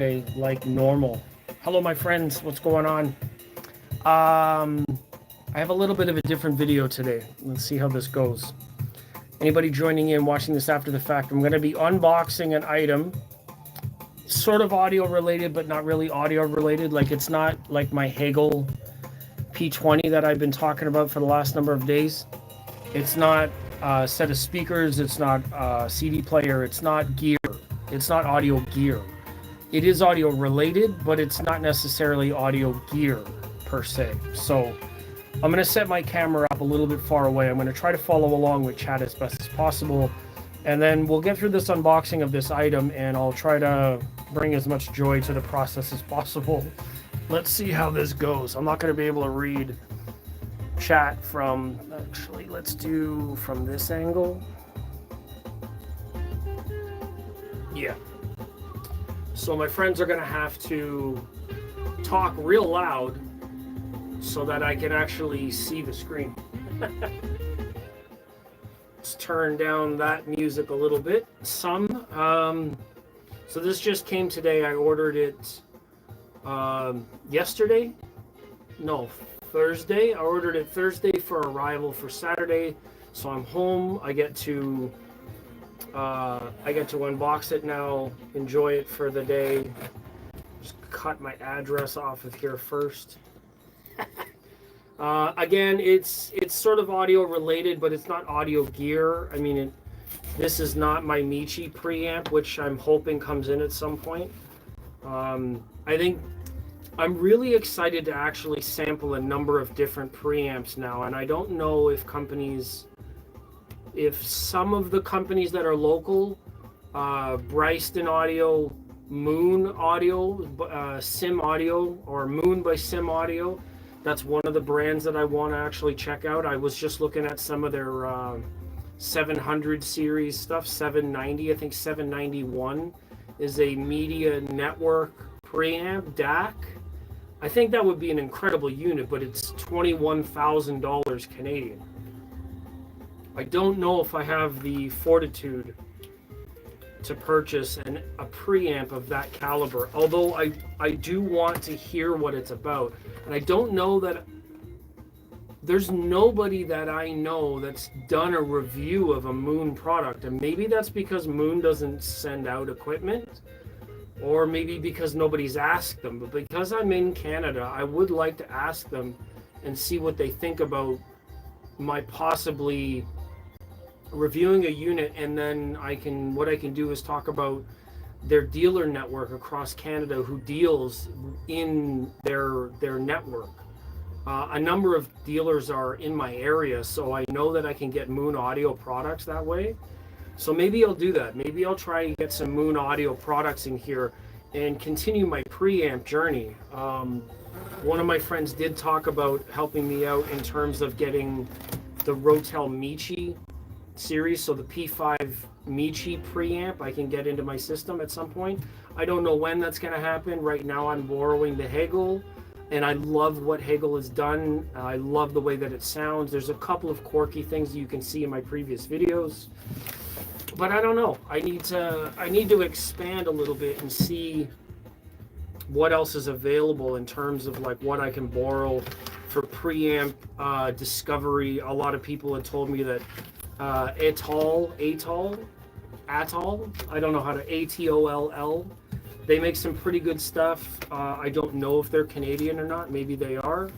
like normal. Hello, my friends. What's going on? I have a little bit of a different video today. Let's see how this goes. Anybody joining in, watching this after the fact, I'm going to be unboxing an item, sort of audio related, but not really audio related. Like it's not like my Hegel P20 that I've been talking about for the last number of days. It's not a set of speakers. It's not a CD player. It's not gear. It's not audio gear. It is audio related, but it's not necessarily audio gear per se. So I'm going to set my camera up a little bit far away. I'm going to try to follow along with chat as best as possible. And then we'll get through this unboxing of this item, and I'll try to bring as much joy to the process as possible. Let's see how this goes. I'm not going to be able to read chat from, actually, let's do from this angle. Yeah. So my friends are going to have to talk real loud so that I can actually see the screen. Let's turn down that music a little bit. So this just came today. I ordered it yesterday. No, Thursday. I ordered it Thursday for arrival for Saturday. So I'm home. I get to unbox it now, enjoy it for the day. Just cut my address off of here first. Again, it's sort of audio related, but it's not audio gear. I mean, this is not my Michi preamp, which I'm hoping comes in at some point. I think I'm really excited to actually sample a number of different preamps now, and I don't know if some of the companies that are local, Bryston Audio, Moon Audio, Sim Audio, or Moon by Sim Audio, that's one of the brands that I want to actually check out. I was just looking at some of their 700 series stuff, 790, I think 791 is a media network preamp DAC. I think that would be an incredible unit, but it's $21,000 Canadian. I don't know if I have the fortitude to purchase a preamp of that caliber, although I do want to hear what it's about. And I don't know that there's nobody that I know that's done a review of a Moon product, and maybe that's because Moon doesn't send out equipment, or maybe because nobody's asked them. But because I'm in Canada, I would like to ask them and see what they think about my possibly reviewing a unit, and then what I can do is talk about their dealer network across Canada who deals in their network. A number of dealers are in my area, so I know that I can get Moon Audio products that way. So maybe I'll do that. Maybe I'll try and get some Moon Audio products in here and continue my preamp journey. One of my friends did talk about helping me out in terms of getting the Rotel Michi series, so the P5 Michi preamp I can get into my system at some point. I don't know when that's going to happen. Right now I'm borrowing the Hegel, and I love what Hegel has done. I love the way that it sounds. There's a couple of quirky things you can see in my previous videos, but I don't know. I need to expand a little bit and see what else is available in terms of like what I can borrow for preamp discovery. A lot of people had told me that Atoll, I don't know how to, Atoll, they make some pretty good stuff. I don't know if they're Canadian or not. Maybe they are.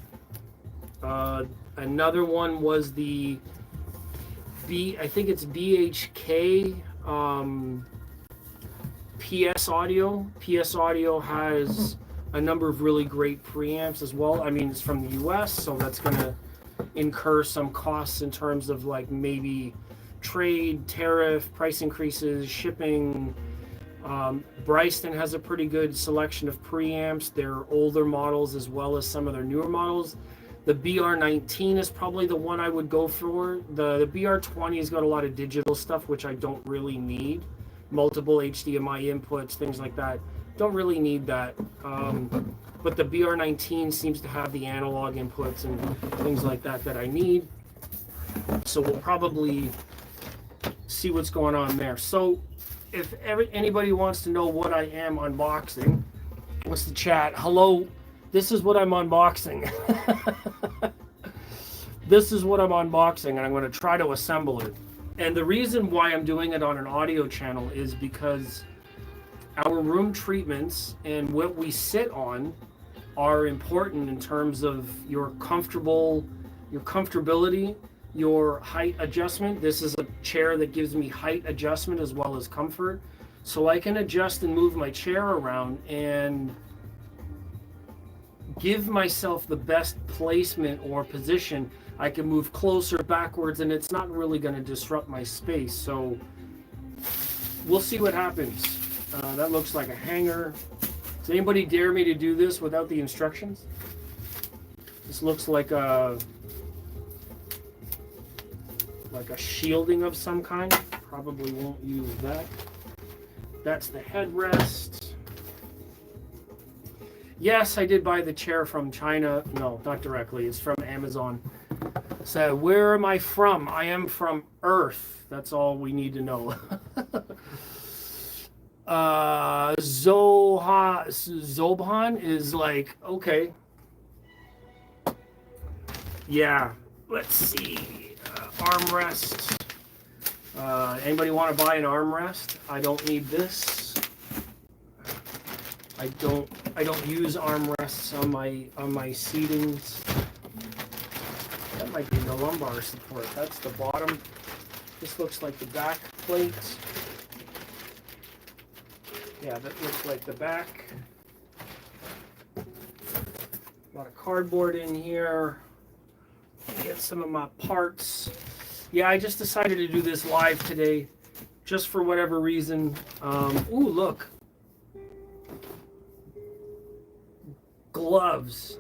Another one was I think it's BHK PS Audio. PS Audio has a number of really great preamps as well. I mean, it's from the US, so that's going to incur some costs in terms of like maybe trade, tariff, price increases, shipping. Bryston has a pretty good selection of preamps, their older models as well as some of their newer models. The BR19 is probably the one I would go for. The BR20 has got a lot of digital stuff, which I don't really need. Multiple HDMI inputs, things like that. Don't really need that. But the BR19 seems to have the analog inputs and things like that that I need. So we'll probably see what's going on there. So if anybody wants to know what I am unboxing, What's the chat? Hello. This is what I'm unboxing. This is what I'm unboxing, and I'm going to try to assemble it. And the reason why I'm doing it on an audio channel is because our room treatments and what we sit on are important in terms of your comfortability, your height adjustment. This is a chair that gives me height adjustment as well as comfort. So I can adjust and move my chair around and give myself the best placement or position. I can move closer, backwards, and it's not really going to disrupt my space. So we'll see what happens. That looks like a hanger. Does anybody dare me to do this without the instructions? This looks like a shielding of some kind. Probably won't use that. That's the headrest. Yes, I did buy the chair from China. No, not directly. It's from Amazon. So where am I from? I am from Earth. That's all we need to know. Zobhan is like, okay. Yeah, let's see. Armrest. Anybody want to buy an armrest? I don't need this. I don't use armrests on my seatings. That might be the lumbar support. That's the bottom. This looks like the back plate. Yeah, that looks like the back. A lot of cardboard in here. Get some of my parts. Yeah, I just decided to do this live today, just for whatever reason. Ooh, look. Gloves.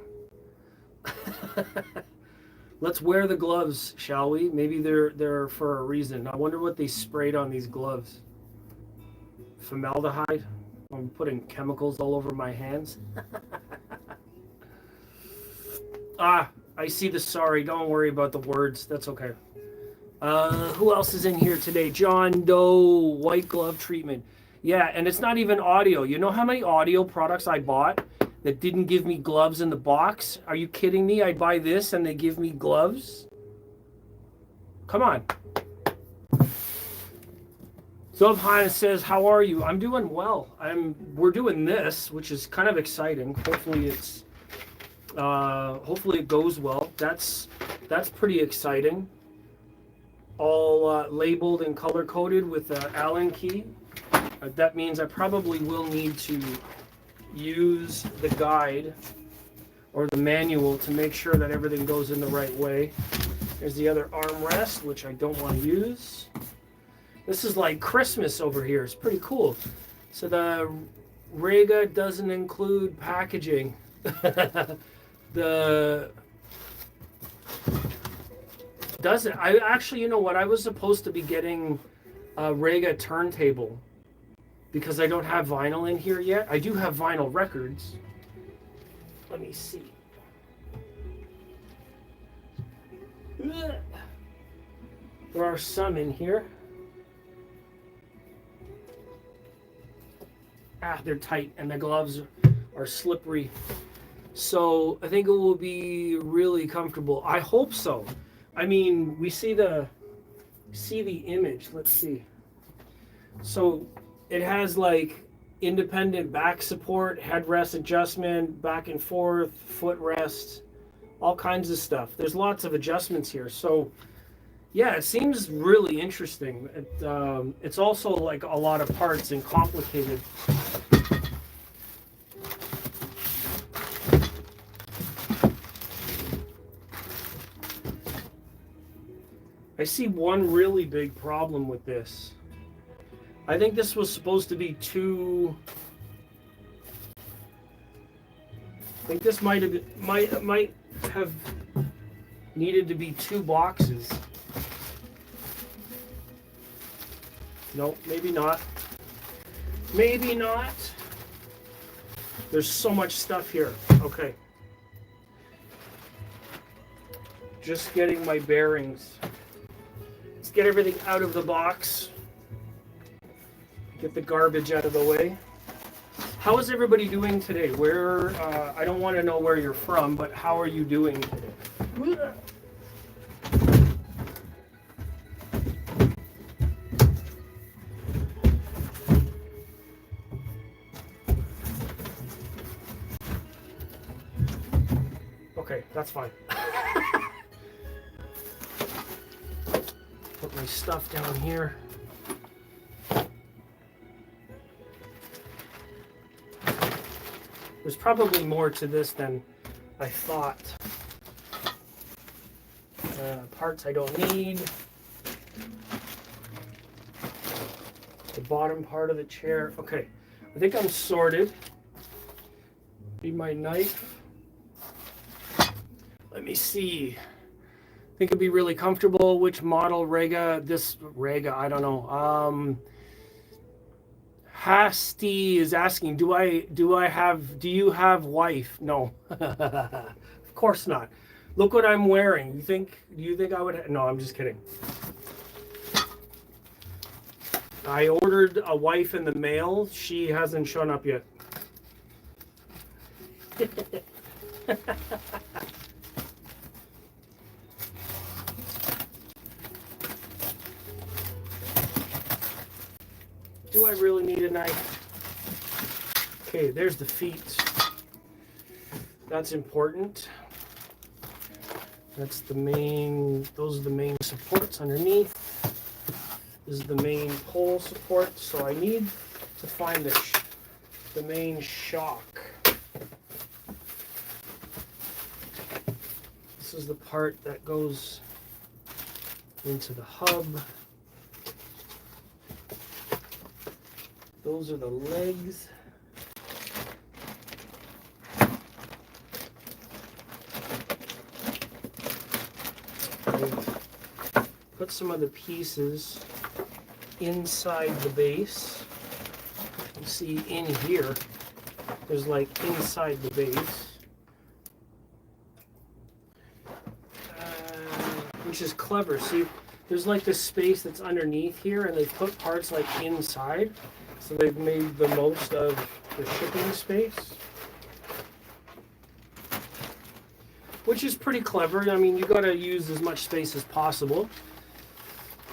Let's wear the gloves, shall we? Maybe they're for a reason. I wonder what they sprayed on these gloves. Formaldehyde. I'm putting chemicals all over my hands. I see the sorry. Don't worry about the words. That's okay. Who else is in here today? John Doe, white glove treatment. Yeah, and it's not even audio. You know how many audio products I bought that didn't give me gloves in the box? Are you kidding me? I buy this and they give me gloves? Come on. Zobhan says, how are you? I'm doing well. We're doing this, which is kind of exciting. Hopefully it goes well. That's pretty exciting. All labeled and color coded with an Allen key. That means I probably will need to use the guide or the manual to make sure that everything goes in the right way. There's the other armrest, which I don't want to use. This is like Christmas over here. It's pretty cool. So the Rega doesn't include packaging. Doesn't. I actually, you know what? I was supposed to be getting a Rega turntable because I don't have vinyl in here yet. I do have vinyl records. Let me see. There are some in here. They're tight and the gloves are slippery. So I think it will be really comfortable. I hope so. I mean, we see the image. Let's see. So it has like independent back support, headrest adjustment, back and forth, footrest, all kinds of stuff. There's lots of adjustments here. So yeah, it seems really interesting. It's also like a lot of parts and complicated. I see one really big problem with this. I think this was supposed to be two. I think this might have needed to be two boxes. No, maybe not. Maybe not. There's so much stuff here. Okay. Just getting my bearings. Let's get everything out of the box. Get the garbage out of the way. How is everybody doing today? Where, I don't want to know where you're from, but how are you doing today? Okay, that's fine. Put my stuff down here. There's probably more to this than I thought. Parts I don't need. The bottom part of the chair. Okay, I think I'm sorted. Need my knife. Let me see. I think it'd be really comfortable. Which model Rega? This Rega, I don't know. Hasty is asking, do you have wife? No. Of course not. Look what I'm wearing. Do you think I would no, I'm just kidding. I ordered a wife in the mail. She hasn't shown up yet. Do I really need a knife? Okay, there's the feet. That's important. That's the main, those are the main supports underneath. This is the main pole support. So I need to find the main shock. This is the part that goes into the hub. Those are the legs. Put some of the pieces inside the base. You see in here, there's like inside the base. Which is clever. See, there's like this space that's underneath here, and they put parts like inside. So they've made the most of the shipping space, which is pretty clever. I mean, you got to use as much space as possible.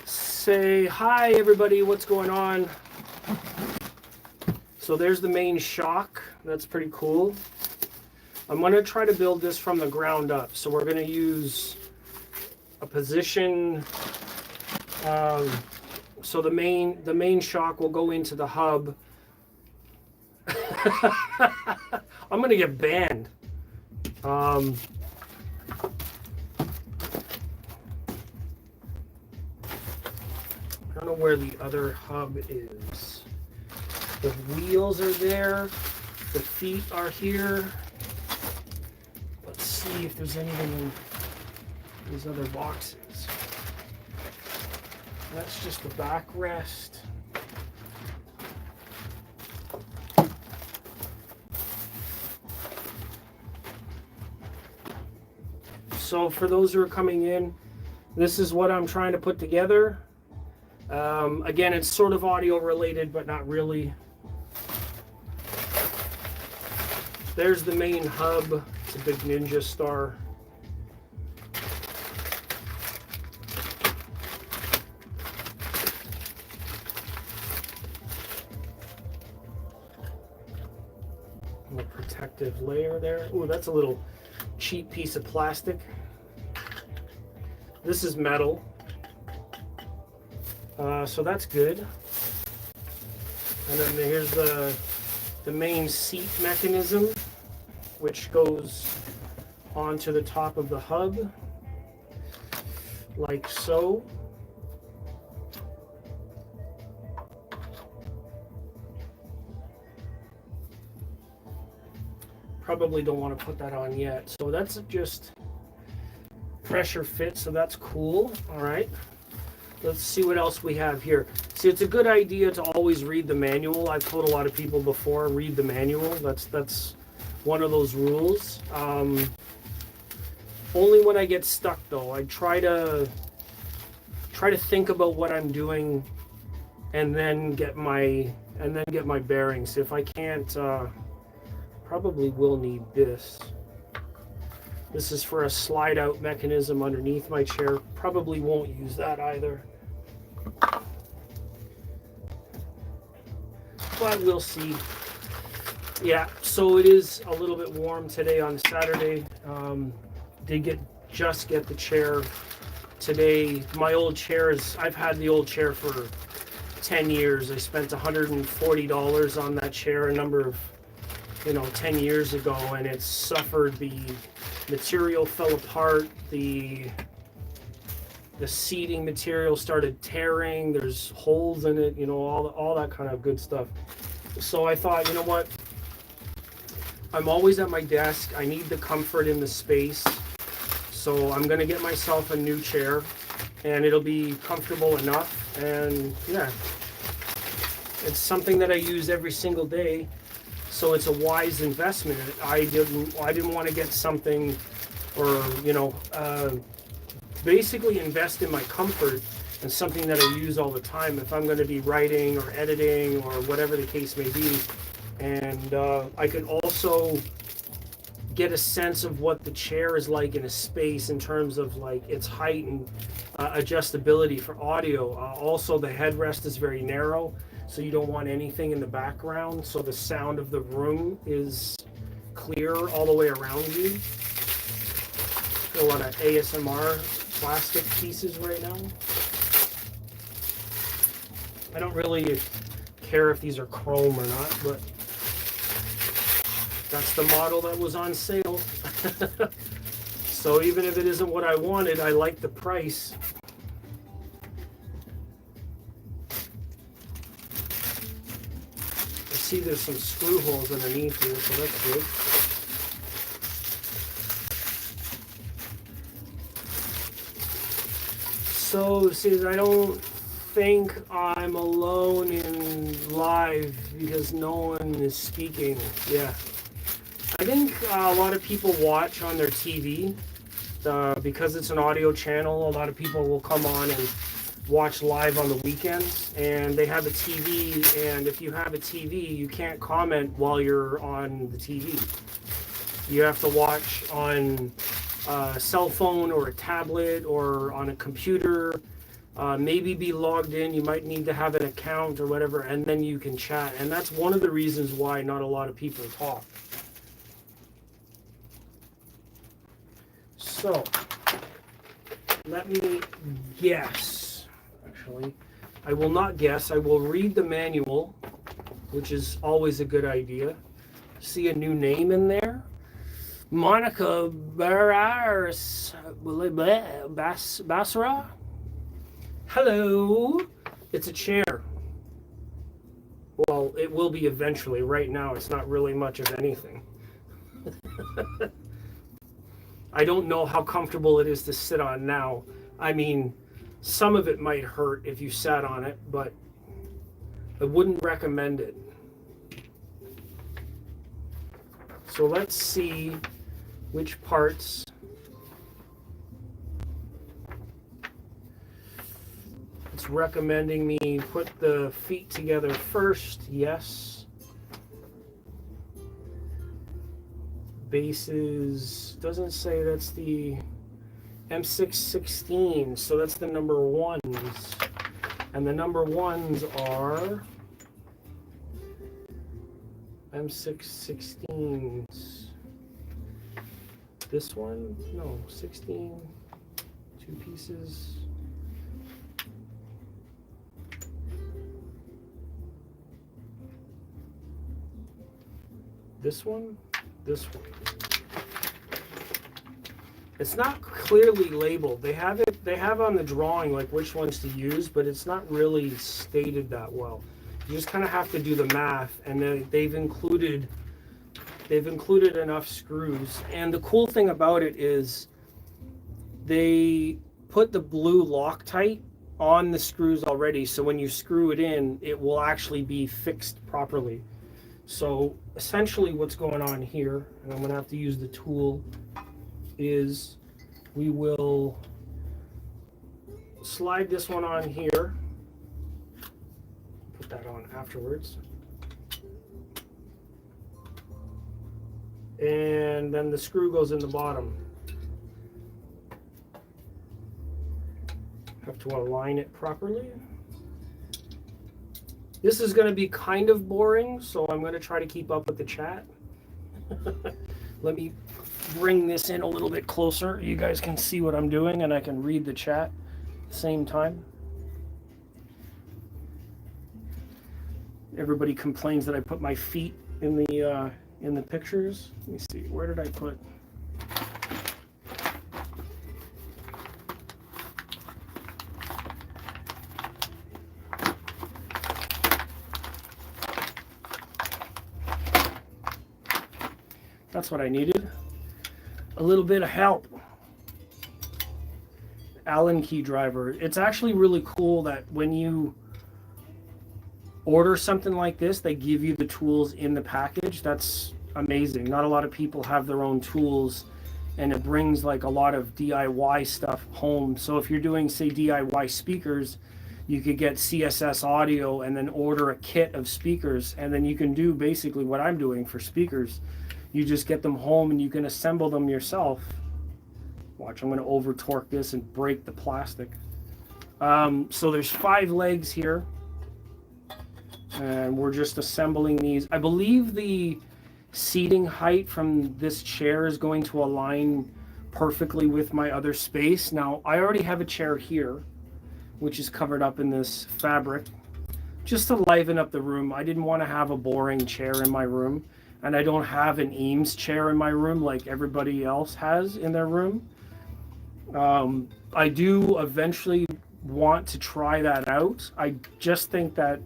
Say hi, everybody. What's going on? So there's the main shock. That's pretty cool. I'm going to try to build this from the ground up. So we're going to use a position. So the main shock will go into the hub. I'm gonna get banned. I don't know where the other hub is. The wheels are there. The feet are here. Let's see if there's anything in these other boxes. That's just the backrest. So for those who are coming in, this is what I'm trying to put together. Again, it's sort of audio related, but not really. There's the main hub. It's a big ninja star. A protective layer there. Oh, that's a little cheap piece of plastic. This is metal. So that's good. And then here's the main seat mechanism, which goes onto the top of the hub, like so. Probably don't want to put that on yet. So that's just pressure fit, so that's cool. All right. Let's see what else we have here. See, it's a good idea to always read the manual. I've told a lot of people before, read the manual. That's one of those rules. Only when I get stuck, though. I try to think about what I'm doing, and then get my and then get my bearings. If I can't, probably will need this. This is for a slide out mechanism underneath my chair. Probably won't use that either. But we'll see. Yeah, so it is a little bit warm today on Saturday. Did just get the chair today. My old chair is, I've had the old chair for 10 years. I spent $140 on that chair a number of, 10 years ago, and it's suffered. The material fell apart. The seating material started tearing. There's holes in it, all that kind of good stuff. So I thought, you know what? I'm always at my desk. I need the comfort in the space. So I'm going to get myself a new chair, and it'll be comfortable enough. And yeah, it's something that I use every single day. So it's a wise investment. I didn't want to get something, or basically invest in my comfort and something that I use all the time if I'm going to be writing or editing or whatever the case may be. And I can also get a sense of what the chair is like in a space in terms of like its height and adjustability for audio. Also, the headrest is very narrow, so you don't want anything in the background, so the sound of the room is clear all the way around you. Got a lot of ASMR plastic pieces right now. I don't really care if these are chrome or not, but that's the model that was on sale. So even if it isn't what I wanted, I like the price. I see there's some screw holes underneath here, so that's good. So it says I don't think I'm alone in live because no one is speaking. Yeah. I think a lot of people watch on their TV because it's an audio channel. A lot of people will come on and watch live on the weekends, and they have a TV, and if you have a TV, you can't comment while you're on the TV. You have to watch on a cell phone or a tablet or on a computer, maybe be logged in. You might need to have an account or whatever, and then you can chat. And that's one of the reasons why not a lot of people talk. So, let me guess. Actually, I will not guess. I will read the manual, which is always a good idea. See a new name in there? Monica Basra? Hello. It's a chair. Well, it will be eventually. Right now, it's not really much of anything. I don't know how comfortable it is to sit on now. I mean, some of it might hurt if you sat on it, but I wouldn't recommend it. So let's see which parts. It's recommending me put the feet together first. Yes. Bases, doesn't say. That's the M616, so that's the number ones. And the number ones are M616s. This one? No, 16, 2 pieces. This one? This one. It's not clearly labeled. They have on the drawing like which ones to use, but it's not really stated that well. You just kind of have to do the math, and then they've included enough screws. And the cool thing about it is they put the blue Loctite on the screws already, so when you screw it in, it will actually be fixed properly. So essentially what's going on here, and I'm going to have to use the tool, is we will slide this one on here, put that on afterwards. and then the screw goes in the bottom. Have to align it properly. This is going to be kind of boring, so I'm going to try to keep up with the chat. Let me bring this in a little bit closer. You guys can see what I'm doing, and I can read the chat at the same time. Everybody complains that I put my feet in the pictures. Let me see. Where did I put? That's what I needed. A little bit of help. Allen key driver. It's actually really cool that when you order something like this, they give you the tools in the package. That's amazing. Not a lot of people have their own tools, and it brings like a lot of DIY stuff home. So if you're doing, say, DIY speakers, you could get CSS audio and then order a kit of speakers, and then you can do basically what I'm doing for speakers. You just get them home and you can assemble them yourself. Watch, I'm going to over torque this and break the plastic. So there's 5 legs here, and we're just assembling these. I believe the seating height from this chair is going to align perfectly with my other space. Now, I already have a chair here, which is covered up in this fabric, just to liven up the room. I didn't want to have a boring chair in my room, and I don't have an Eames chair in my room like everybody else has in their room. I do eventually want to try that out. I just think that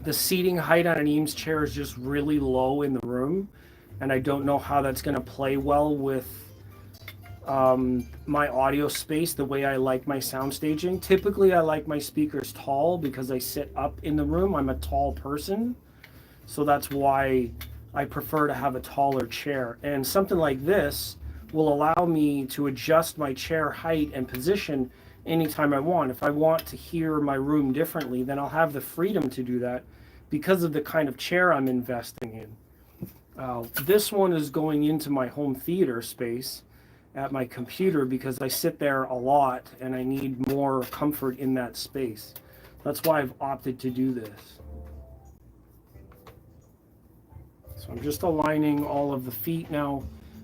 the seating height on an Eames chair is just really low in the room, and I don't know how that's going to play well with my audio space, the way I like my sound staging. Typically, I like my speakers tall because I sit up in the room. I'm a tall person, so that's why I prefer to have a taller chair. And something like this will allow me to adjust my chair height and position anytime I want. If I want to hear my room differently, then I'll have the freedom to do that because of the kind of chair I'm investing in. This one is going into my home theater space at my computer because I sit there a lot and I need more comfort in that space. That's why I've opted to do this. So I'm just aligning all of the feet now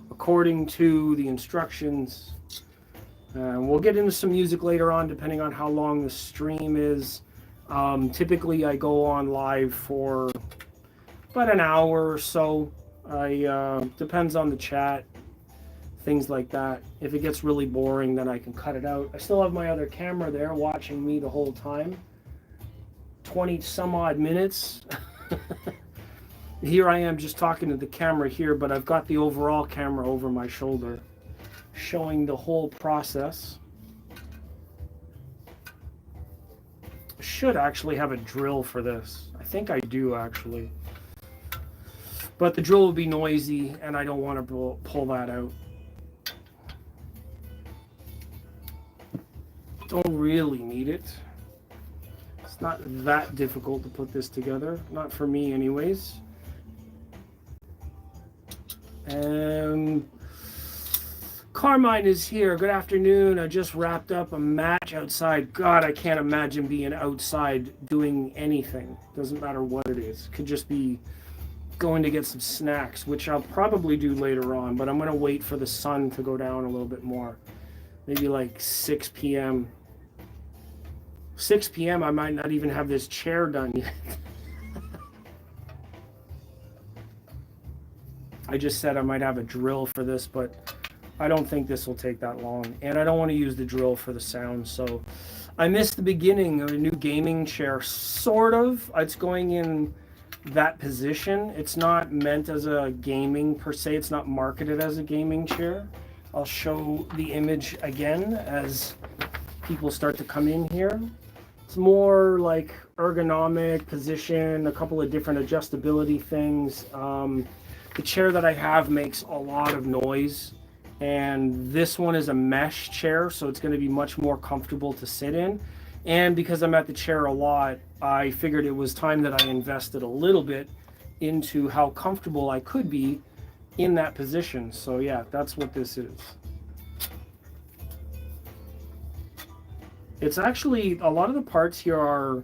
according to the instructions. We'll get into some music later on depending on how long the stream is. Typically I go on live for about an hour or so. Depends on the chat, things like that. If it gets really boring, then I can cut it out. I still have my other camera there watching me the whole time. 20 some odd minutes. Here I am just talking to the camera here, but I've got the overall camera over my shoulder, showing the whole process. Should actually have a drill for this. I think I do actually. But the drill will be noisy and I don't want to pull that out. Don't really need it. It's not that difficult to put this together. Not for me anyways. Carmine is here. Good afternoon. I just wrapped up a match outside. God, I can't imagine being outside doing anything. Doesn't matter what it is. Could just be going to get some snacks, which I'll probably do later on, but I'm going to wait for the sun to go down a little bit more. Maybe like 6 p.m. 6 p.m. I might not even have this chair done yet. I just said I might have a drill for this, but I don't think this will take that long. And I don't want to use the drill for the sound, so I missed the beginning of a new gaming chair, sort of. It's going in that position. It's not meant as a gaming per se. It's not marketed as a gaming chair. I'll show the image again as people start to come in here. It's more like ergonomic position, a couple of different adjustability things. The chair that I have makes a lot of noise, and this one is a mesh chair, so it's going to be much more comfortable to sit in. And because I'm at the chair a lot, I figured it was time that I invested a little bit into how comfortable I could be in that position. So yeah, that's what this is. It's actually, a lot of the parts here are,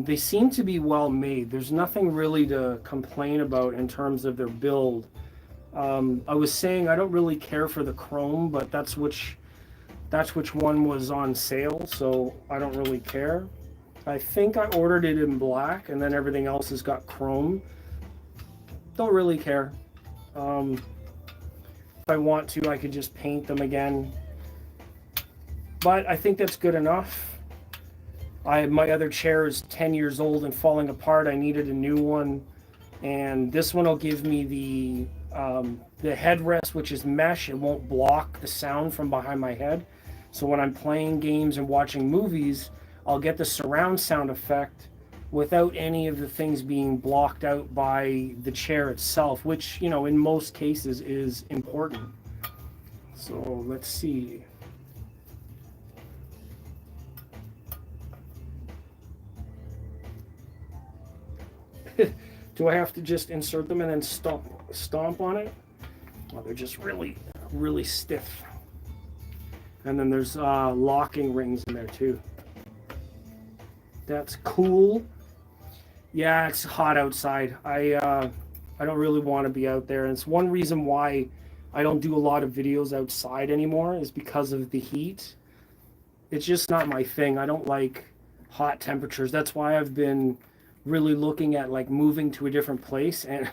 they seem to be well made. There's nothing really to complain about in terms of their build. I was saying I don't really care for the chrome, but that's which one was on sale, so I don't really care. I think I ordered it in black, and then everything else has got chrome. Don't really care. If I want to, I could just paint them again. But I think that's good enough. My other chair is 10 years old and falling apart. I needed a new one. And this one will give me the headrest, which is mesh. It won't block the sound from behind my head. So when I'm playing games and watching movies, I'll get the surround sound effect without any of the things being blocked out by the chair itself, which, you know, in most cases is important. So let's see. Do I have to just insert them and then stomp on it? Oh, they're just really, really stiff. And then there's locking rings in there too. That's cool. Yeah, it's hot outside. I don't really want to be out there. And it's one reason why I don't do a lot of videos outside anymore, is because of the heat. It's just not my thing. I don't like hot temperatures. That's why I've been really looking at like moving to a different place, and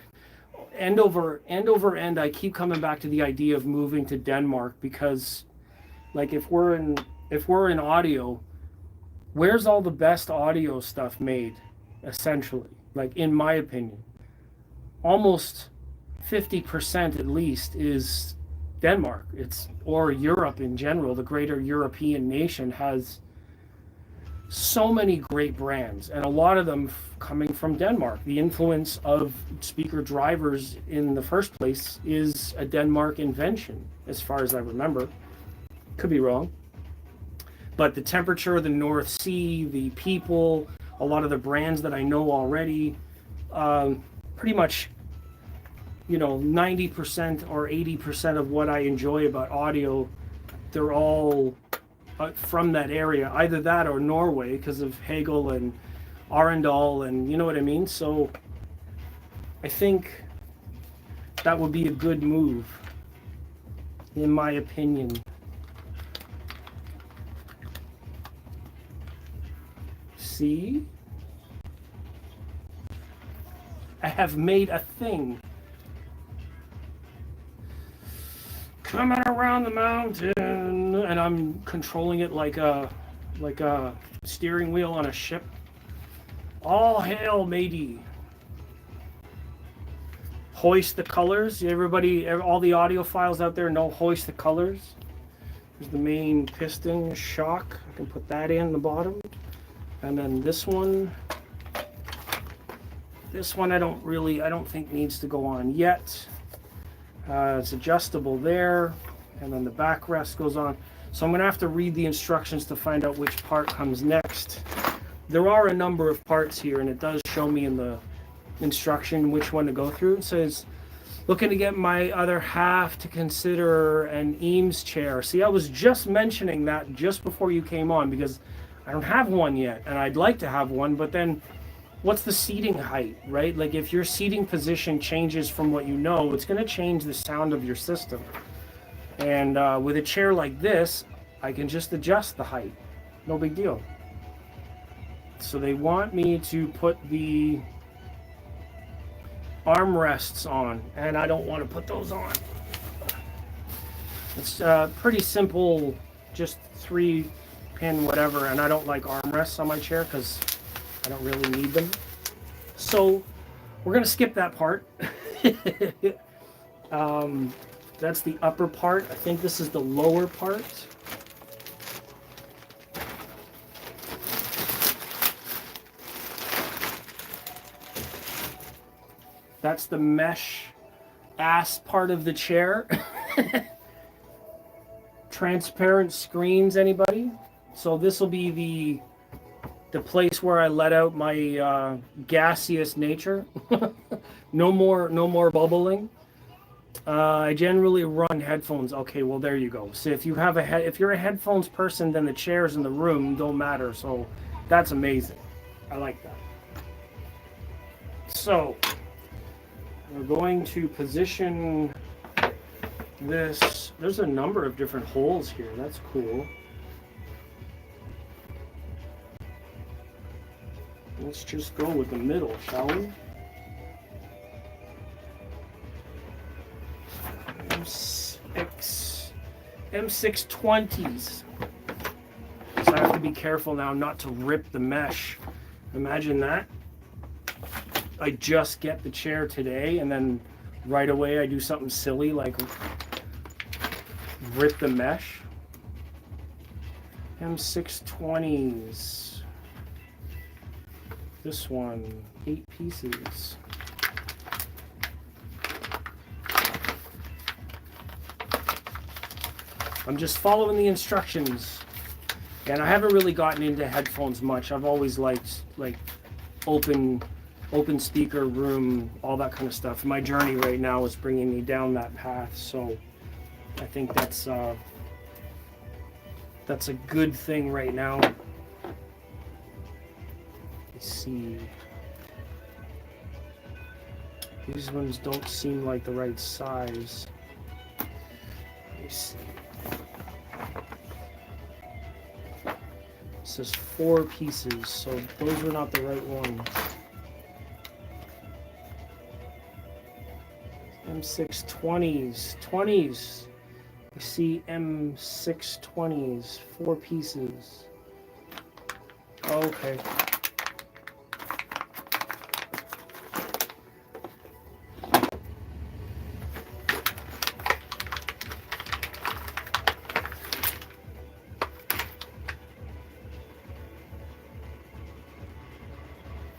end over end I keep coming back to the idea of moving to Denmark, because like if we're in audio, where's all the best audio stuff made? Essentially, like in my opinion, almost 50% at least is Denmark. Or Europe in general. The greater European nation has so many great brands, and a lot of them coming from Denmark. The influence of speaker drivers in the first place is a Denmark invention, as far as I remember. Could be wrong. But the temperature, the North Sea, the people, a lot of the brands that I know already, pretty much, you know, 90% or 80% of what I enjoy about audio, they're all from that area, either that or Norway, because of Hegel and Arendal, and you know what I mean. So I think that would be a good move, in my opinion. See, I have made a thing. Coming around the mountain, and I'm controlling it like a steering wheel on a ship. All hail, matey. Hoist the colors. Everybody, all the audiophiles out there know Hoist the Colors. There's the main piston shock. I can put that in the bottom. And then this one I don't think needs to go on yet. It's adjustable there, and then the backrest goes on. So I'm going to have to read the instructions to find out which part comes next. There are a number of parts here, and it does show me in the instruction which one to go through. It says, looking to get my other half to consider an Eames chair. See, I was just mentioning that just before you came on, because I don't have one yet, and I'd like to have one, but then what's the seating height, right? Like if your seating position changes from what you know, it's going to change the sound of your system. And with a chair like this, I can just adjust the height. No big deal. So they want me to put the armrests on, and I don't want to put those on. It's pretty simple, just 3-pin whatever, and I don't like armrests on my chair because I don't really need them. So we're going to skip that part. That's the upper part. I think this is the lower part. That's the mesh ass part of the chair. Transparent screens, anybody? So this will be the place where I let out my gaseous nature. No more bubbling. I generally run headphones. Okay, well there you go. So if you have if you're a headphones person, then the chairs in the room don't matter. So that's amazing. I like that. So we're going to position this. There's a number of different holes here. That's cool. Let's just go with the middle, shall we? M620s. So I have to be careful now not to rip the mesh. Imagine that. I just get the chair today and then right away I do something silly like rip the mesh. M620s. This one, 8 pieces. I'm just following the instructions. And I haven't really gotten into headphones much. I've always liked like open speaker room, all that kind of stuff. My journey right now is bringing me down that path, so I think that's a good thing right now. Let's see. These ones don't seem like the right size. Let me see. It says 4 pieces, so those were not the right ones. M620s, 20s. I see M620s, 4 pieces. Okay.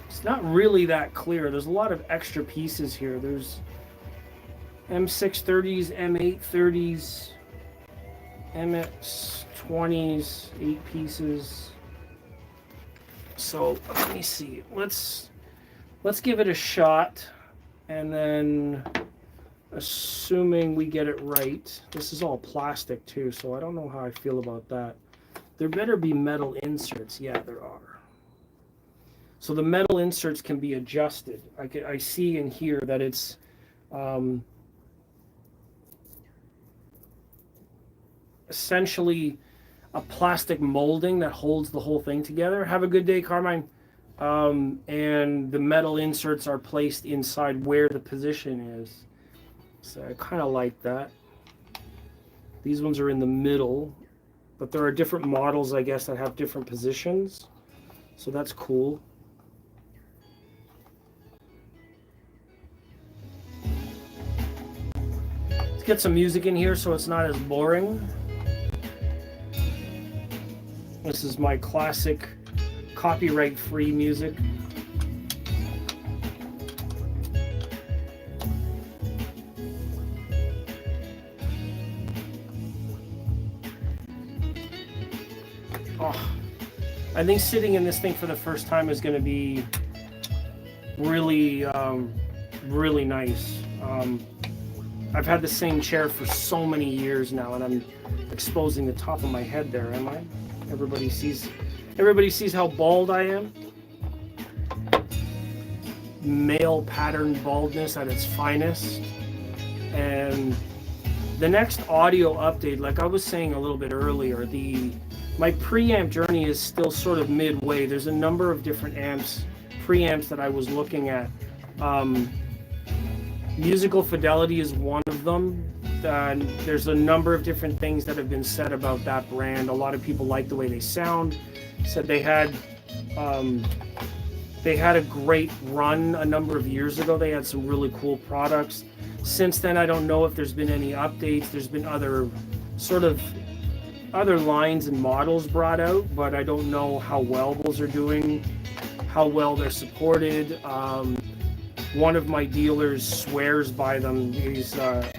It's not really that clear. There's a lot of extra pieces here. There's M630s, M830s, MX20s, 8 pieces. So let me see. Let's give it a shot, and then assuming we get it right. This is all plastic too, so I don't know how I feel about that. There better be metal inserts. Yeah, there are. So the metal inserts can be adjusted. I see in here that it's essentially a plastic molding that holds the whole thing together. Have a good day, Carmine. And the metal inserts are placed inside where the position is. So I kind of like that. These ones are in the middle, but there are different models, I guess, that have different positions. So that's cool. Let's get some music in here so it's not as boring. This is my classic copyright-free music. Oh, I think sitting in this thing for the first time is going to be really, really nice. I've had the same chair for so many years now, and I'm exposing the top of my head there, am I? Everybody sees how bald I am. Male pattern baldness at its finest. And the next audio update, like I was saying a little bit earlier, my preamp journey is still sort of midway. There's a number of different preamps that I was looking at. Musical fidelity is one of them. There's a number of different things that have been said about that brand. A lot of people like the way they sound. Said they had a great run a number of years ago. They had some really cool products. Since then, I don't know if there's been any updates. There's been other lines and models brought out, but I don't know how well those are doing, how well they're supported. One of my dealers swears by them. He's a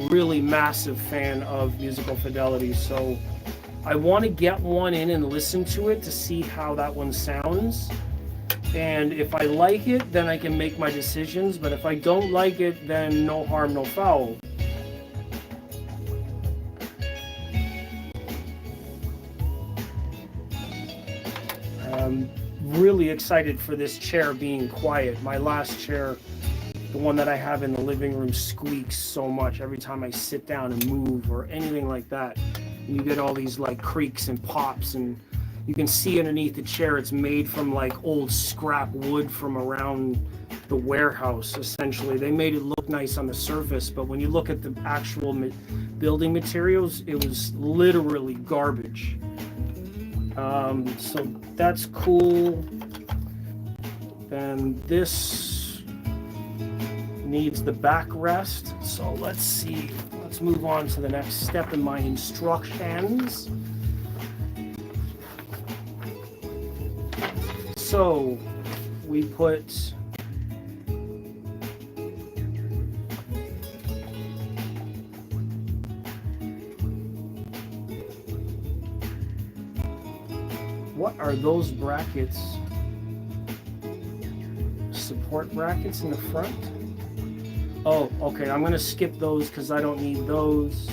really massive fan of musical fidelity, so I want to get one in and listen to it to see how that one sounds. And if I like it, then I can make my decisions, but if I don't like it, then no harm, no foul. Really excited for this chair being quiet. My last chair, the one that I have in the living room, squeaks so much every time I sit down and move or anything like that. And you get all these like creaks and pops, and you can see underneath the chair it's made from like old scrap wood from around the warehouse. Essentially, they made it look nice on the surface, but when you look at the actual building materials, it was literally garbage. So that's cool. Then this needs the backrest. So let's see. Let's move on to the next step in my instructions. So we put what are those brackets? Support brackets in the front? Oh, okay, I'm gonna skip those because I don't need those.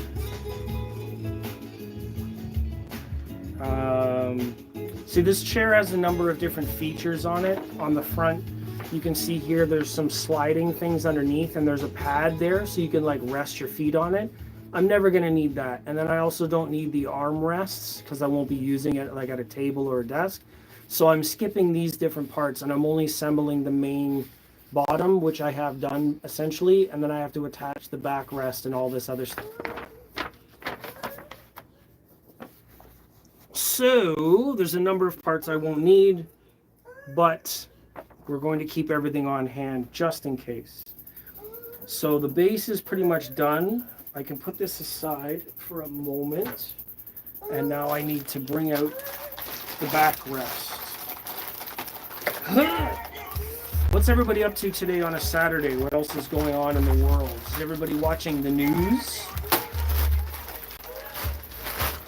See, this chair has a number of different features on it. On the front, you can see here there's some sliding things underneath, and there's a pad there so you can like rest your feet on it. I'm never gonna need that. And then I also don't need the arm rests because I won't be using it like at a table or a desk. So I'm skipping these different parts, and I'm only assembling the main bottom, which I have done essentially, and then I have to attach the backrest and all this other stuff. So there's a number of parts I won't need, but we're going to keep everything on hand just in case. So the base is pretty much done. I can put this aside for a moment, and now I need to bring out the backrest. What's everybody up to today on a Saturday? What else is going on in the world? Is everybody watching the news?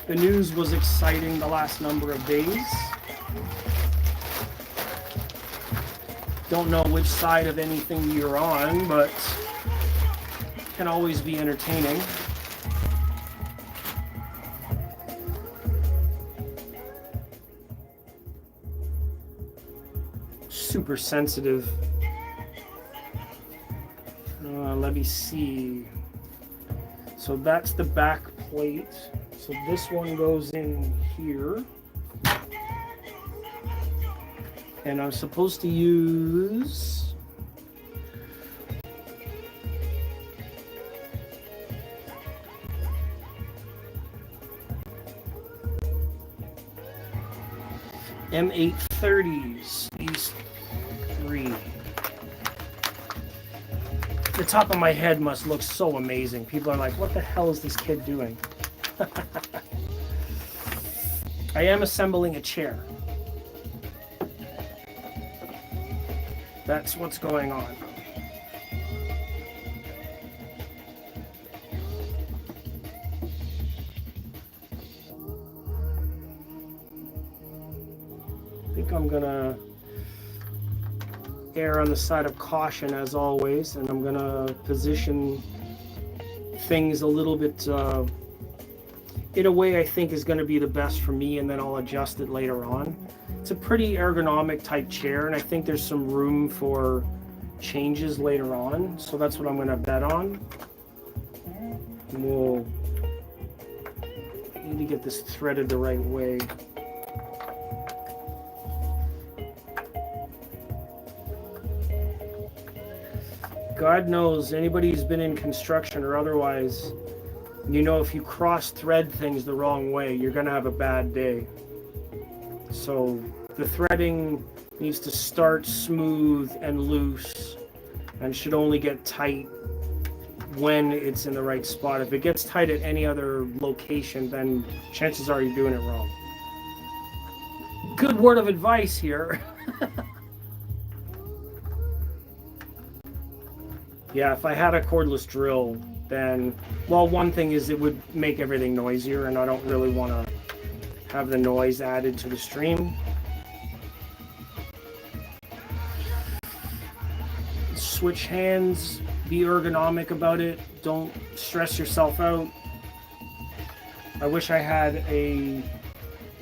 The news was exciting the last number of days. Don't know which side of anything you're on, but can always be entertaining. Super sensitive. Let me see. So that's the back plate. So this one goes in here. And I'm supposed to use M830s, these three. The top of my head must look so amazing. People are like, what the hell is this kid doing? I am assembling a chair. That's what's going on. I think I'm gonna err on the side of caution as always, and I'm gonna position things a little bit in a way I think is gonna be the best for me, and then I'll adjust it later on. It's a pretty ergonomic type chair, and I think there's some room for changes later on, so that's what I'm gonna bet on. And we'll need to get this threaded the right way. God knows, anybody who's been in construction or otherwise, you know, if you cross thread things the wrong way, you're gonna have a bad day. So the threading needs to start smooth and loose and should only get tight when it's in the right spot. If it gets tight at any other location, then chances are you're doing it wrong. Good word of advice here. Yeah, if I had a cordless drill, then, well, one thing is it would make everything noisier, and I don't really want to have the noise added to the stream. Switch hands, be ergonomic about it, don't stress yourself out. I wish I had a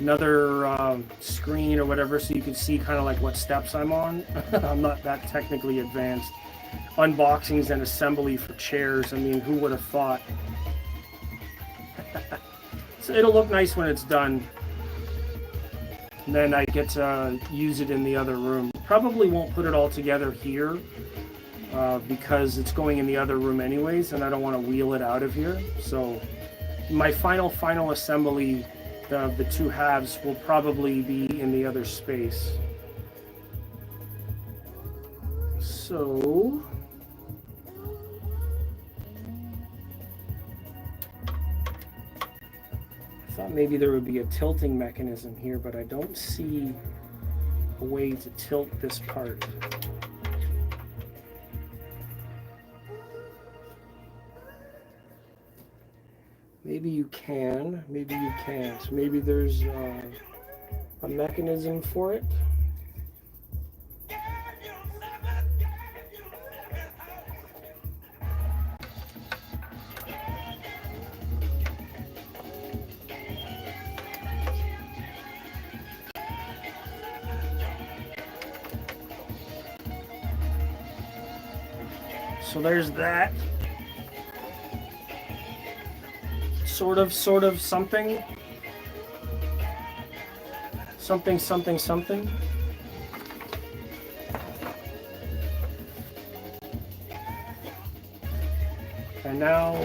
another screen or whatever, so you can see kind of like what steps I'm on. I'm not that technically advanced. Unboxings and assembly for chairs. I mean, who would have thought? So it'll look nice when it's done. And then I get to use it in the other room. Probably won't put it all together here because it's going in the other room anyways, and I don't want to wheel it out of here. So my final assembly of the two halves will probably be in the other space. So I thought maybe there would be a tilting mechanism here, but I don't see a way to tilt this part. Maybe you can, maybe you can't. Maybe there's a mechanism for it. So there's that. Sort of, something. Something. And now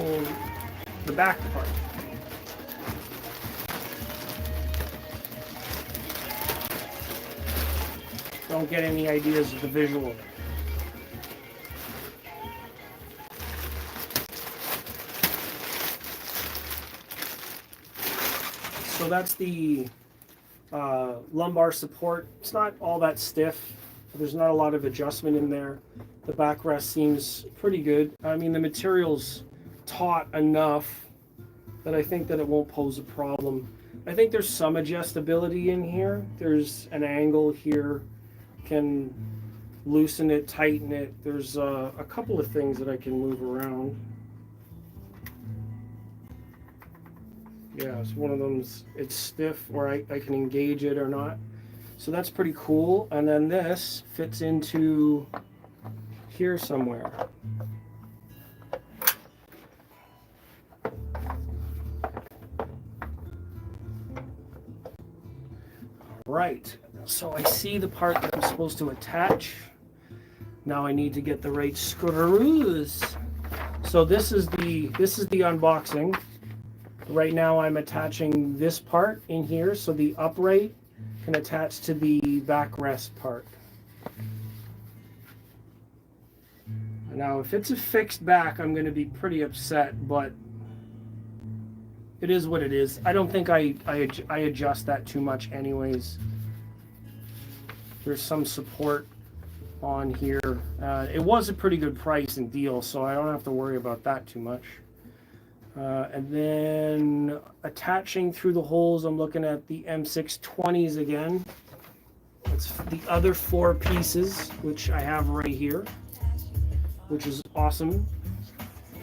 the back part. Don't get any ideas of the visual. So that's the lumbar support. It's not all that stiff. There's not a lot of adjustment in there. The backrest seems pretty good. I mean, the material's taut enough that I think that it won't pose a problem. I think there's some adjustability in here. There's an angle here. Can loosen it, tighten it. There's a couple of things that I can move around. Yeah, it's one of them's, it's stiff, or I can engage it or not. So that's pretty cool. And then this fits into here somewhere. Right, so I see the part that I'm supposed to attach. Now I need to get the right screws. So this is the unboxing. Right now I'm attaching this part in here so the upright can attach to the backrest part. Now if it's a fixed back, I'm going to be pretty upset, but it is what it is. I don't think I adjust that too much anyways. There's some support on here. It was a pretty good price and deal, so I don't have to worry about that too much. And then attaching through the holes, I'm looking at the M620s again. It's the other 4 pieces, which I have right here, which is awesome.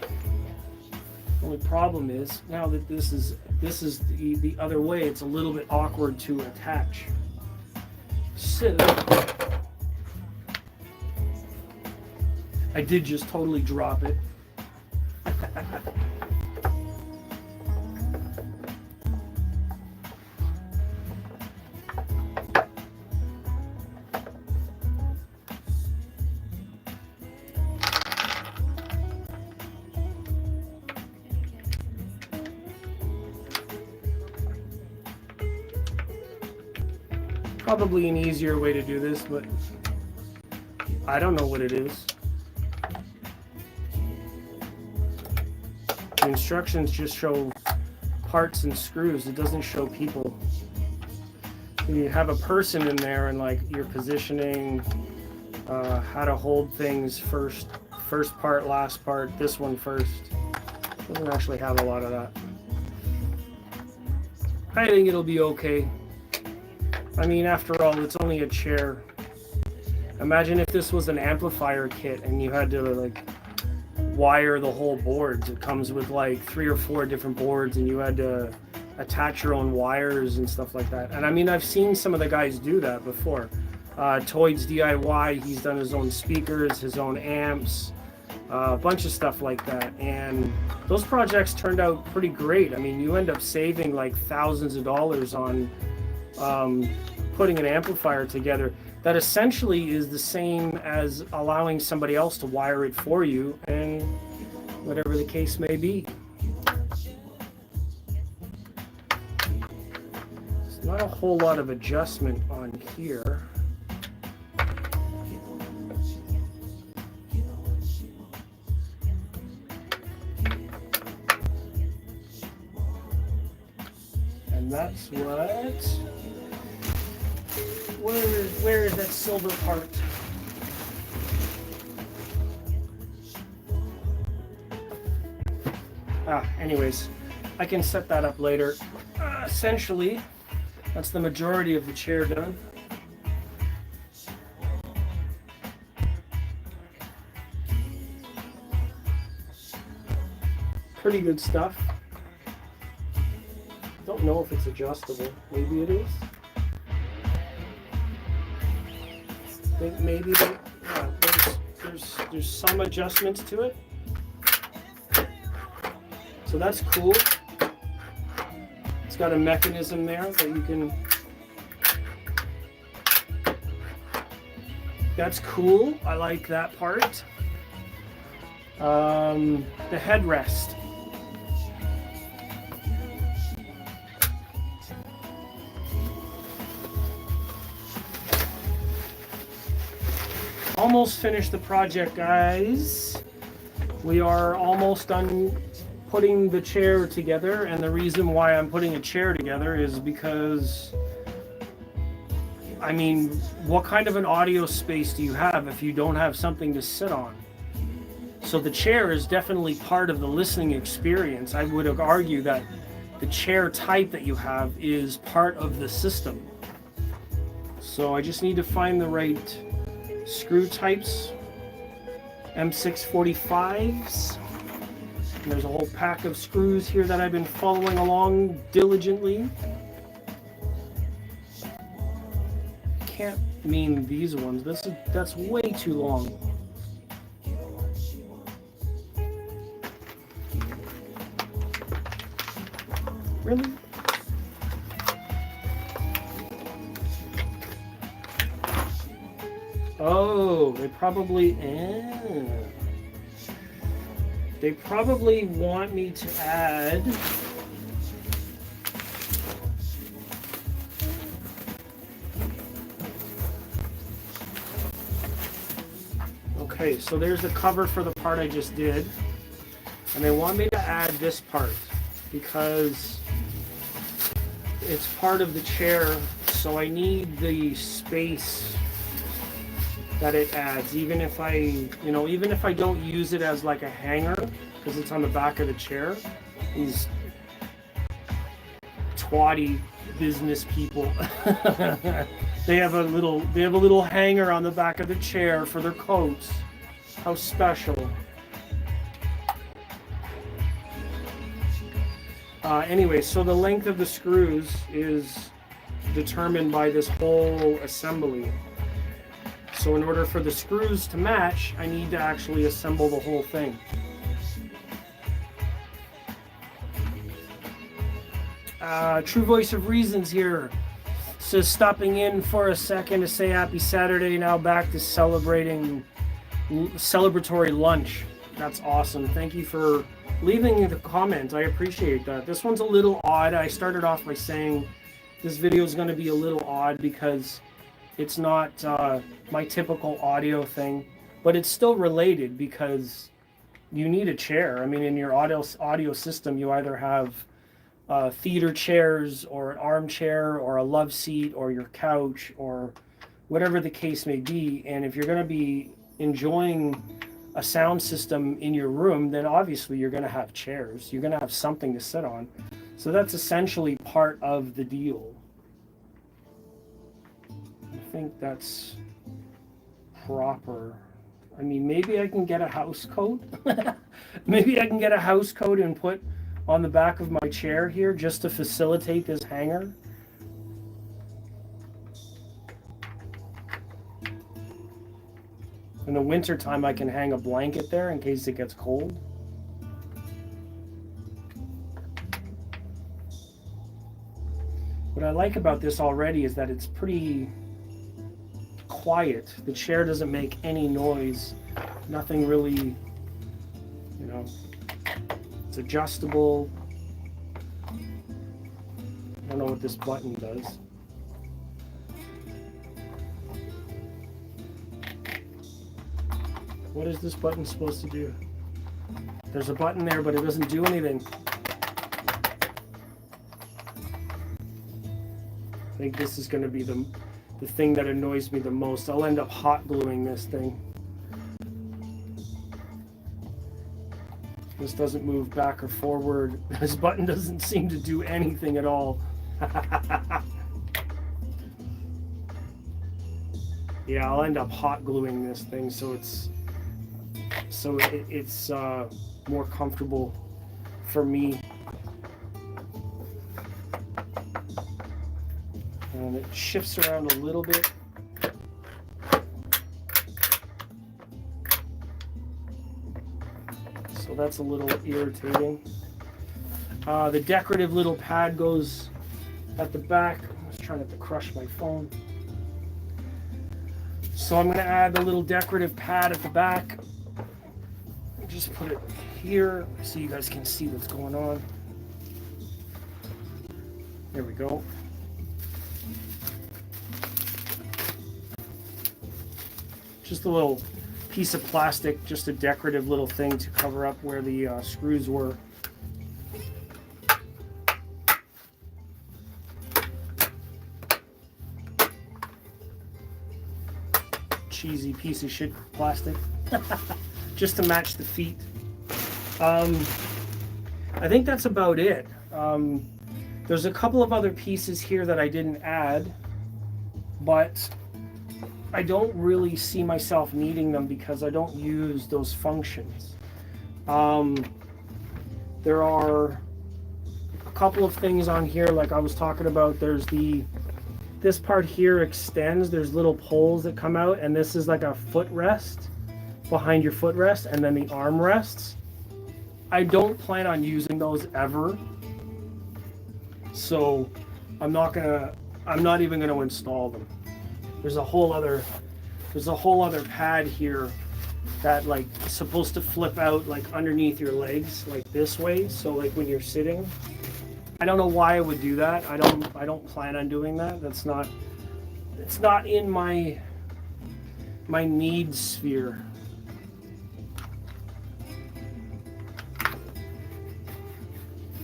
The only problem is, now that this is the other way, it's a little bit awkward to attach. So, I did just totally drop it. Probably an easier way to do this, but I don't know what it is. The instructions just show parts and screws. It doesn't show people. You have a person in there and like your positioning, how to hold things first part, last part, this one first. Doesn't actually have a lot of that. I think it'll be okay. I mean, after all, it's only a chair. Imagine if this was an amplifier kit and you had to like wire the whole boards. It comes with like 3 or 4 different boards and you had to attach your own wires and stuff like that. And I mean, I've seen some of the guys do that before. Toyd's DIY, he's done his own speakers, his own amps, a bunch of stuff like that. And those projects turned out pretty great. I mean, you end up saving like thousands of dollars on putting an amplifier together that essentially is the same as allowing somebody else to wire it for you, and whatever the case may be. There's not a whole lot of adjustment on here. And that's what... Where is that silver part? Anyways, I can set that up later. Essentially, that's the majority of the chair done. Pretty good stuff. Don't know if it's adjustable. Maybe it is. I think maybe there's some adjustments to it. So that's cool. It's got a mechanism there that you can... That's cool. I like that part. The headrest. Almost finished the project, guys. We are almost done putting the chair together, and the reason why I'm putting a chair together is because, I mean, what kind of an audio space do you have if you don't have something to sit on? So the chair is definitely part of the listening experience. I would argue that the chair type that you have is part of the system. So I just need to find the right screw types. M645s. And there's a whole pack of screws here that I've been following along diligently. Can't mean these ones. That's way too long. Really? Oh, they probably want me to add okay, so there's the cover for the part I just did, and they want me to add this part because it's part of the chair, so I need the space that it adds, even if I don't use it as like a hanger, because it's on the back of the chair. These twatty business people, they have a little hanger on the back of the chair for their coats. How special. Anyway, so the length of the screws is determined by this whole assembly. So in order for the screws to match, I need to actually assemble the whole thing. True Voice of Reasons here says, stopping in for a second to say happy Saturday, now back to celebratory lunch. That's awesome. Thank you for leaving the comment. I appreciate that. This one's a little odd. I started off by saying this video is going to be a little odd because it's not my typical audio thing, but it's still related because you need a chair. I mean, in your audio system, you either have theater chairs or an armchair or a love seat or your couch or whatever the case may be. And if you're going to be enjoying a sound system in your room, then obviously you're going to have chairs. You're going to have something to sit on. So that's essentially part of the deal. I think that's proper. I mean, maybe I can get a house coat. Maybe I can get a house coat and put on the back of my chair here just to facilitate this hanger. In the winter time, I can hang a blanket there in case it gets cold. What I like about this already is that it's pretty quiet. The chair doesn't make any noise. Nothing really, you know, it's adjustable. I don't know what this button does. What is this button supposed to do? There's a button there, but it doesn't do anything. I think this is going to be the thing that annoys me the most. I'll end up hot gluing this thing. This doesn't move back or forward. This button doesn't seem to do anything at all. Yeah, I'll end up hot gluing this thing so it's more comfortable for me. And it shifts around a little bit. So that's a little irritating. The decorative little pad goes at the back. I was trying not to crush my phone. So I'm going to add the little decorative pad at the back. Just put it here so you guys can see what's going on. There we go. Just a little piece of plastic, just a decorative little thing to cover up where the screws were. Cheesy piece of shit plastic. Just to match the feet. I think that's about it. There's a couple of other pieces here that I didn't add, but I don't really see myself needing them because I don't use those functions. There are a couple of things on here like I was talking about. There's this part here extends, there's little poles that come out, and this is like a footrest behind your footrest, and then the arm rests. I don't plan on using those ever, so I'm not even gonna install them. There's a whole other pad here that like is supposed to flip out like underneath your legs like this way, so like when you're sitting. I don't know why I would do that. I don't plan on doing that. It's not in my needs sphere.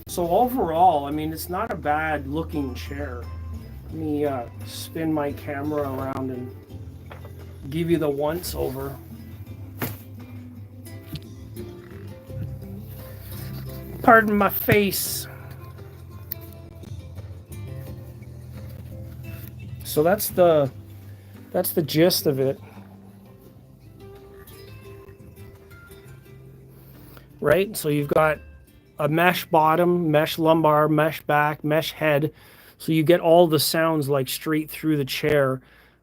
So overall, I mean, it's not a bad looking chair. Let me spin my camera around and give you the once over. Pardon my face. So that's the gist of it. Right? So you've got a mesh bottom, mesh lumbar, mesh back, mesh head. So you get all the sounds like straight through the chair.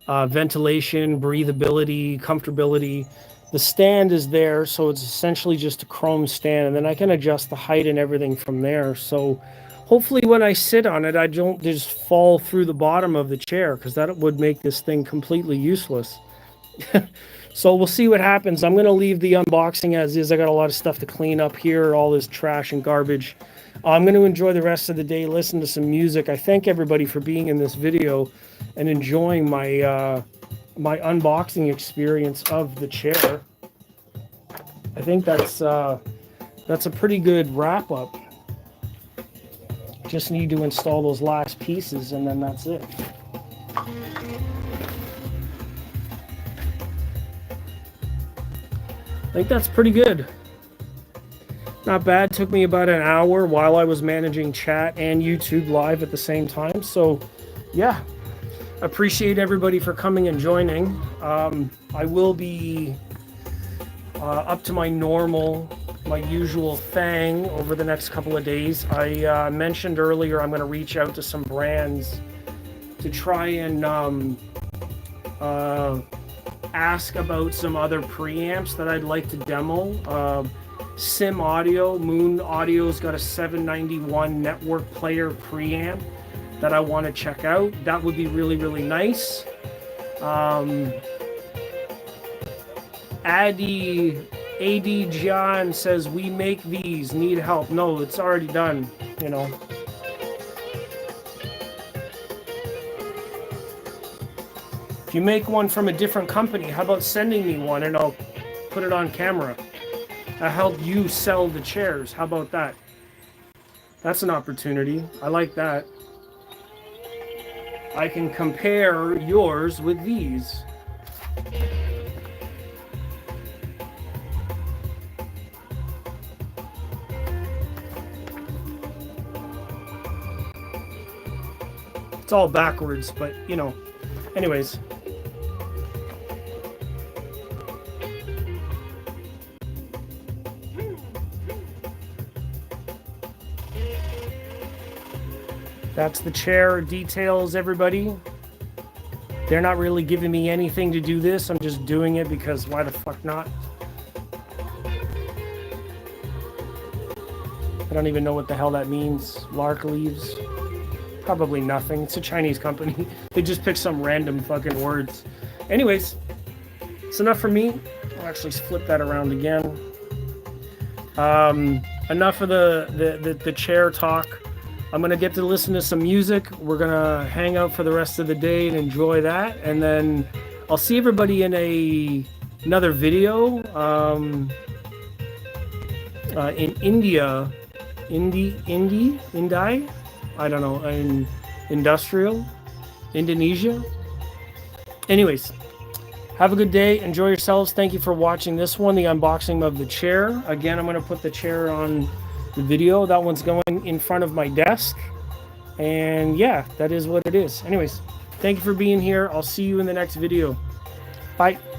Ventilation, breathability, comfortability. The stand is there, so it's essentially just a chrome stand, and then I can adjust the height and everything from there. So hopefully when I sit on it, I don't just fall through the bottom of the chair, because that would make this thing completely useless. So we'll see what happens. I'm going to leave the unboxing as is. I got a lot of stuff to clean up here, all this trash and garbage. I'm going to enjoy the rest of the day, listen to some music. I thank everybody for being in this video and enjoying my my unboxing experience of the chair. I think that's a pretty good wrap up. Just need to install those last pieces and then that's it. I think that's pretty good. Not bad. Took me about an hour while I was managing chat and YouTube live at the same time. So yeah, appreciate everybody for coming and joining. I will be up to my normal my usual thing over the next couple of days. I mentioned earlier I'm going to reach out to some brands to try and ask about some other preamps that I'd like to demo. Sim Audio, Moon Audio's got a 791 network player preamp that I want to check out. That would be really, really nice. AD John says, we make these, need help. No, it's already done, you know. If you make one from a different company, how about sending me one and I'll put it on camera? I'll help you sell the chairs. How about that? That's an opportunity. I like that. I can compare yours with these. It's all backwards, but you know. Anyways. That's the chair details, everybody. They're not really giving me anything to do this. I'm just doing it because why the fuck not? I don't even know what the hell that means. Lark leaves. Probably nothing. It's a Chinese company. They just pick some random fucking words. Anyways, it's enough for me. I'll actually flip that around again. Enough of the chair talk. I'm going to get to listen to some music. We're going to hang out for the rest of the day and enjoy that. And then I'll see everybody in another video in India. Indie? I don't know. In industrial? Indonesia? Anyways, have a good day. Enjoy yourselves. Thank you for watching this one, the unboxing of the chair. Again, I'm going to put the chair on the video. That one's going in front of my desk. And yeah, that is what it is. Anyways, thank you for being here. I'll see you in the next video. Bye.